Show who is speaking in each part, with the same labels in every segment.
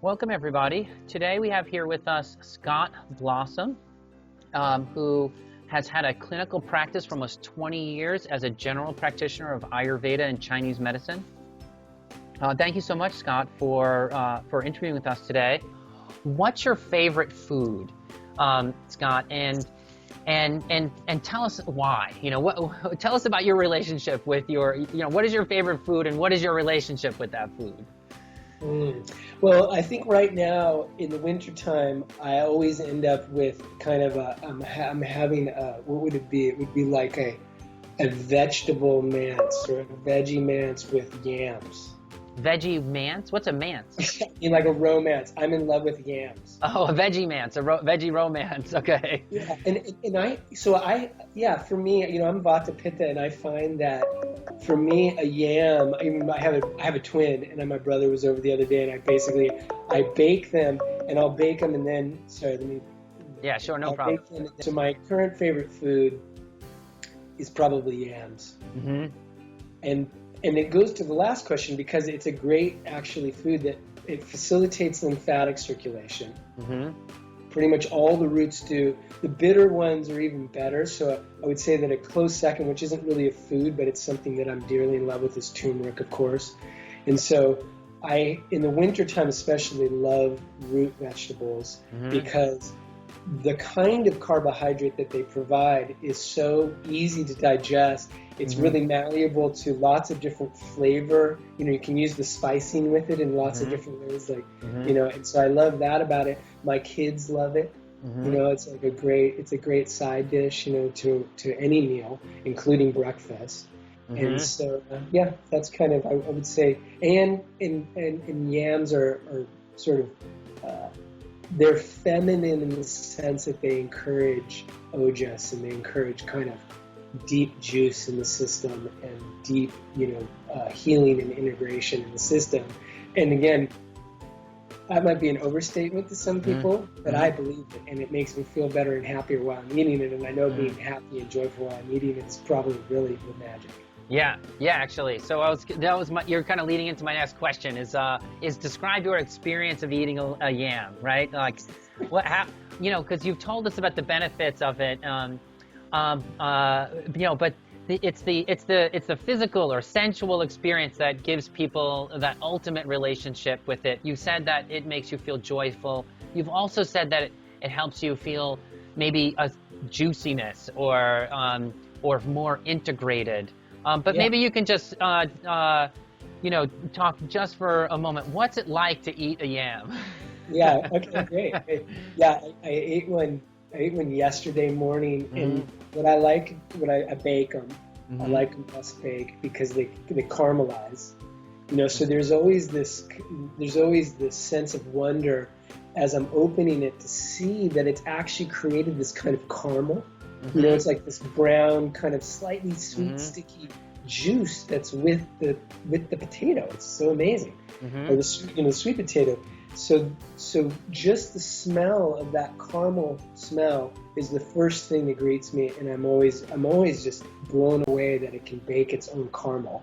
Speaker 1: Welcome, everybody. Today we have here with us Scott Blossom, who has had a clinical practice for almost 20 years as a general practitioner of Ayurveda and Chinese medicine. Thank you so much, Scott, for interviewing with us today. What's your favorite food, Scott? And tell us why. Tell us about your relationship with what is your favorite food and what is your relationship with that food?
Speaker 2: Well, I think right now in the wintertime, I always end up with kind of I'm having what would it be? It would be like a vegetable manse or a veggie manse with yams.
Speaker 1: Veggie manse? What's a manse?
Speaker 2: Like a romance. I'm in love with yams.
Speaker 1: Oh, a veggie manse, veggie romance. Okay.
Speaker 2: Yeah, for me, I'm Vata Pitta, and I find that for me, a yam. I have a twin, and my brother was over the other day, and I bake them, and I'll bake them, and then
Speaker 1: Yeah, sure, no problem.
Speaker 2: So my current favorite food is probably yams.
Speaker 1: Mm-hmm.
Speaker 2: And it goes to the last question because it's a great, actually, food that it facilitates lymphatic circulation.
Speaker 1: Mm-hmm.
Speaker 2: Pretty much all the roots do. The bitter ones are even better. So I would say that a close second, which isn't really a food, but it's something that I'm dearly in love with, is turmeric, of course. And so I, in the wintertime especially, love root vegetables because the kind of carbohydrate that they provide is so easy to digest. It's really malleable to lots of different flavor. You can use the spicing with it in lots of different ways. And so I love that about it. My kids love it. It's like a great side dish, to any meal, including breakfast. And so, that's kind of, I would say, and yams are sort of, they're feminine in the sense that they encourage ojas and they encourage kind of deep juice in the system and deep, healing and integration in the system. And again, that might be an overstatement to some people, but I believe it, and it makes me feel better and happier while I'm eating it. And I know being happy and joyful while I'm eating it is probably really the magic.
Speaker 1: Yeah, actually. So you're kind of leading into my next question is describe your experience of eating a yam, right? Like, because you've told us about the benefits of it, but it's the physical or sensual experience that gives people that ultimate relationship with it. You said that it makes you feel joyful. You've also said that it helps you feel maybe a juiciness or more integrated. Maybe you can just, talk just for a moment. What's it like to eat a yam?
Speaker 2: Yeah. Okay. Great. Yeah, I ate one yesterday morning, and I bake them. I like them less baked because they caramelize. So there's always this sense of wonder as I'm opening it to see that it's actually created this kind of caramel. It's like this brown, kind of slightly sweet, sticky juice that's with the potato. It's so amazing. Or the sweet potato. So just the smell of that caramel smell is the first thing that greets me, and I'm always just blown away that it can bake its own caramel.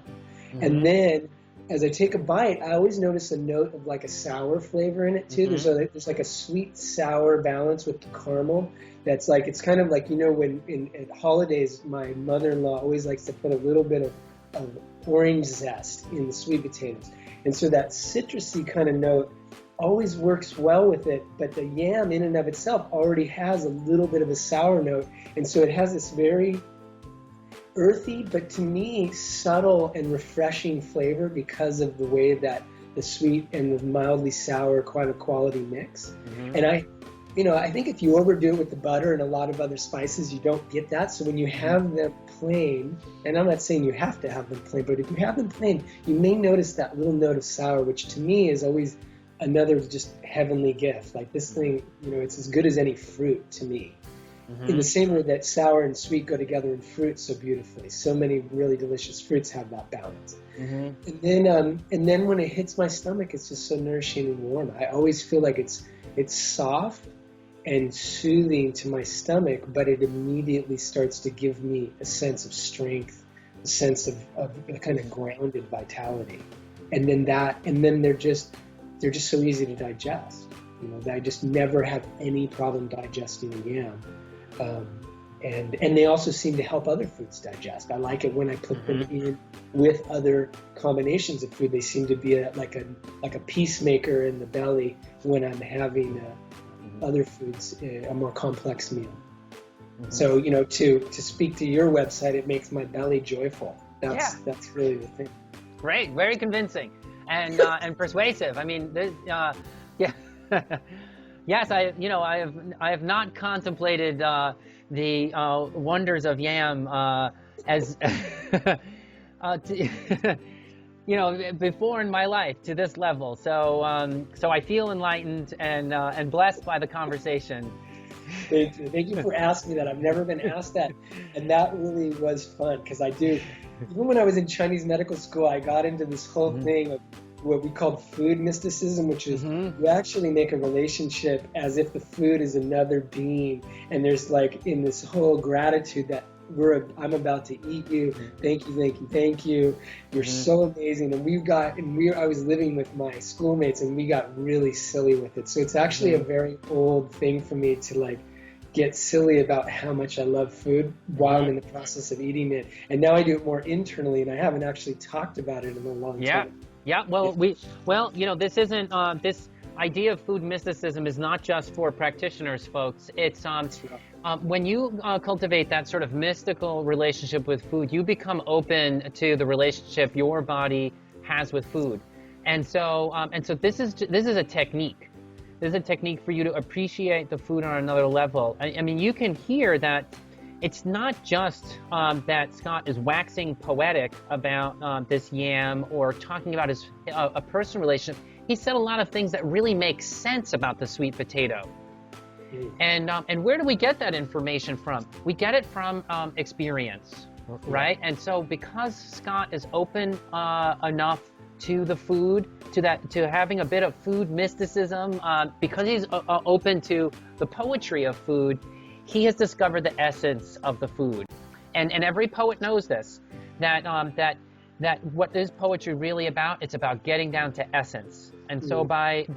Speaker 2: And then as I take a bite, I always notice a note of like a sour flavor in it too. There's like a sweet sour balance with the caramel. That's like, it's kind of like, when at holidays, my mother-in-law always likes to put a little bit of orange zest in the sweet potatoes. And so that citrusy kind of note always works well with it, but the yam in and of itself already has a little bit of a sour note. And so it has this very earthy, but to me, subtle and refreshing flavor because of the way that the sweet and the mildly sour kind of quality mix. And I think if you overdo it with the butter and a lot of other spices, you don't get that. So when you have them plain, and I'm not saying you have to have them plain, but if you have them plain, you may notice that little note of sour, which to me is always another just heavenly gift. Like this thing, it's as good as any fruit to me. In the same way that sour and sweet go together in fruit so beautifully. So many really delicious fruits have that balance. And then when it hits my stomach, it's just so nourishing and warm. I always feel like it's soft and soothing to my stomach, but it immediately starts to give me a sense of strength, a sense of a kind of grounded vitality. And then they're just they're just so easy to digest. You know, I just never have any problem digesting a yam. And they also seem to help other foods digest. I like it when I put them in with other combinations of food. They seem to be like a peacemaker in the belly when I'm having other foods, a more complex meal. So, you know, to speak to your website, it makes my belly joyful. That's really the thing.
Speaker 1: Great, very convincing and persuasive. I mean, yeah. Yes, I have not contemplated the wonders of yam as before in my life to this level. So I feel enlightened and blessed by the conversation.
Speaker 2: Thank you for asking me that. I've never been asked that, and that really was fun because I do. Even when I was in Chinese medical school, I got into this whole thing of what we called food mysticism, which is you actually make a relationship as if the food is another being, and there's like in this whole gratitude that I'm about to eat you. Thank you, thank you, thank you. You're so amazing. And I was living with my schoolmates, and we got really silly with it. So it's actually a very old thing for me to like get silly about how much I love food while I'm in the process of eating it. And now I do it more internally, and I haven't actually talked about it in a long time.
Speaker 1: Yeah, well, this isn't, this idea of food mysticism is not just for practitioners, folks. It's, when you cultivate that sort of mystical relationship with food, you become open to the relationship your body has with food. And so this is a technique. This is a technique for you to appreciate the food on another level. I mean, you can hear that it's not just that Scott is waxing poetic about this yam or talking about a personal relationship. He said a lot of things that really make sense about the sweet potato. And where do we get that information from? We get it from experience, right? And so because Scott is open enough to the food, to having a bit of food mysticism, because he's open to the poetry of food, he has discovered the essence of the food. And every poet knows this, that what is poetry really about? It's about getting down to essence. And so by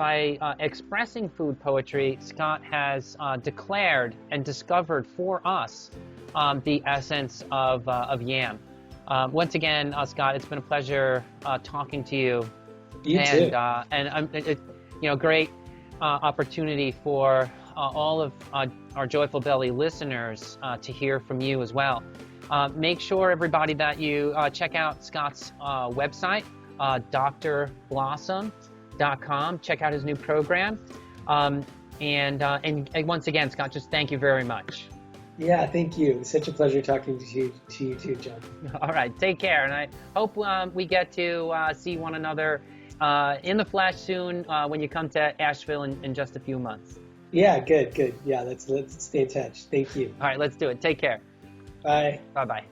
Speaker 1: expressing food poetry, Scott has declared and discovered for us the essence of yam. Once again, Scott, it's been a pleasure talking to you.
Speaker 2: You too.
Speaker 1: And great opportunity for all of our Joyful Belly listeners to hear from you as well. Make sure, everybody, that you check out Scott's website, drblossom.com. Check out his new program. And once again, Scott, just thank you very much.
Speaker 2: Yeah, thank you. It's such a pleasure talking to you too, John.
Speaker 1: All right, take care. And I hope we get to see one another in the flesh soon when you come to Asheville in just a few months.
Speaker 2: Yeah, good. Yeah, let's stay in touch. Thank you.
Speaker 1: All right, let's do it. Take care.
Speaker 2: Bye.
Speaker 1: Bye-bye.